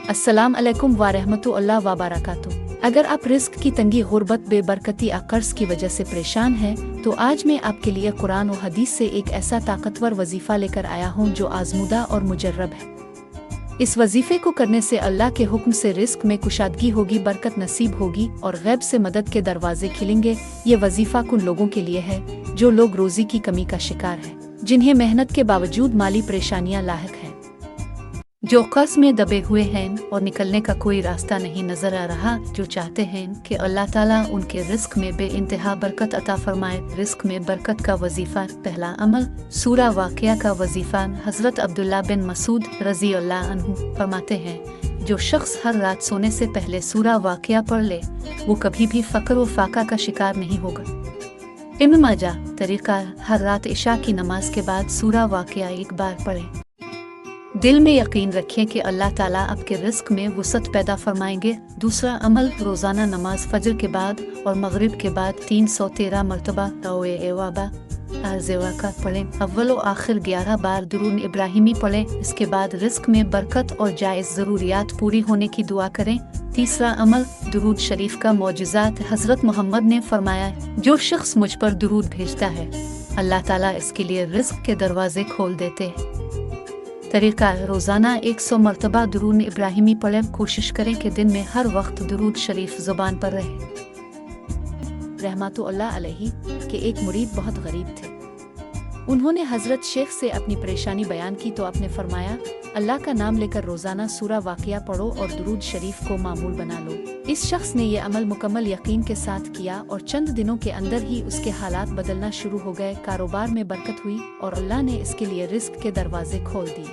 अस्सलाम अलैकुम व रहमतुल्लाह व बरकातुहू। अगर आप रिस्क की तंगी, गुर्बत, बेबरकती या कर्ज की वजह से परेशान हैं, तो आज मैं आपके लिए कुरान और हदीस से एक ऐसा ताकतवर वजीफ़ा लेकर आया हूँ जो आज़मूदा और मुजर्रब है। इस वजीफे को करने से अल्लाह के हुक्म से रिस्क में कुशादगी होगी, बरकत नसीब होगी और गैब से मदद के दरवाजे खिलेंगे। ये वजीफा उन लोगों के लिए है जो लोग रोजी की कमी का शिकार है, जिन्हें मेहनत के बावजूद माली परेशानियां लाहिक हैं, जो कर्ज में दबे हुए हैं और निकलने का कोई रास्ता नहीं नजर आ रहा, जो चाहते हैं कि अल्लाह ताला उनके रिस्क में बेइंतहा बरकत अता फरमाए। रिस्क में बरकत का वजीफा। पहला अमल, सूरा वाक़िया का वजीफा। हजरत अब्दुल्ला बिन मसूद रज़ी अल्लाह अन्हु फरमाते हैं, जो शख्स हर रात सोने से पहले सूरा वाक़िया पढ़ ले, वो कभी भी फ़क्र व फाका का शिकार नहीं होगा। इब्न माजा। तरीका, हर रात इशा की नमाज के बाद सूरा वाक़िया एक बार पढ़ें। दिल में यकीन रखें कि अल्लाह ताला आपके रिस्क में वुसअत पैदा फरमाएंगे। दूसरा अमल, रोज़ाना नमाज फजर के बाद और मगरिब के बाद 313 मरतबा का पढ़ें। अव्वल व आखिर 11 बार दुरूद इब्राहिमी पढ़ें। इसके बाद रिस्क में बरकत और जायज़ ज़रूरियात पूरी होने की दुआ करें। तीसरा अमल, दुरूद शरीफ का मौजज़ात। हज़रत मोहम्मद ने फरमाया, जो शख्स मुझ पर दुरूद भेजता है, अल्लाह ताला इसके लिए रिस्क के दरवाजे खोल देते हैं। तरीका, रोज़ाना 100 मरतबा दुरूद इब्राहिमी पढ़ें। कोशिश करें कि दिन में हर वक्त दुरूद शरीफ ज़ुबान पर रहे। रहमतुल्लाह अलैहि के एक मुरीद बहुत गरीब थे। उन्होंने हज़रत शेख से अपनी परेशानी बयान की तो आपने फरमाया, अल्लाह का नाम लेकर रोज़ाना सूरा वाक़िया पढ़ो और दुरूद शरीफ को मामूल बना लो। इस शख्स ने ये अमल मुकम्मल यकीन के साथ किया और चंद दिनों के अंदर ही उसके हालात बदलना शुरू हो गए। कारोबार में बरकत हुई और अल्लाह ने इसके लिए रिस्क के दरवाजे खोल दिए।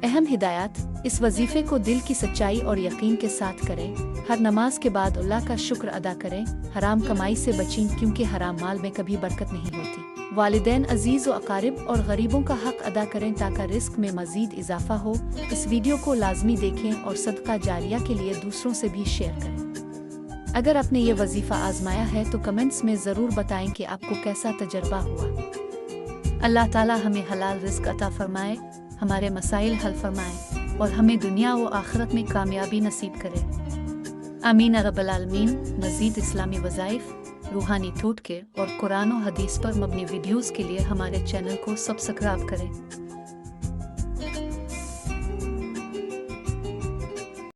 अहम हिदायत, इस वजीफे को दिल की सच्चाई और यकीन के साथ करें। हर नमाज के बाद अल्लाह का शुक्र अदा करें। हराम कमाई से बचें, क्योंकि हराम माल में कभी बरकत नहीं होती। वालिदैन, अजीज व अकारिब और गरीबों का हक अदा करें ताकि रिस्क में मजीद इजाफा हो। इस वीडियो को लाजमी देखें और सदका जारिया के लिए दूसरों से भी शेयर करें। अगर आपने ये वजीफा आजमाया है तो कमेंट्स में ज़रूर बताएं कि आपको कैसा तजर्बा हुआ। अल्लाह ताला हमें हलाल रिस्क अता फरमाए, हमारे मसाइल हल फरमाए और हमें दुनिया व आखिरत में कामयाबी नसीब करे। आमीन रब्बल आलमीन। मज़ीद इस्लामी वज़ाइफ, रूहानी टोटके और कुरान और हदीस पर मबनी वीडियोज़ के लिए हमारे चैनल को सब्सक्राइब करें।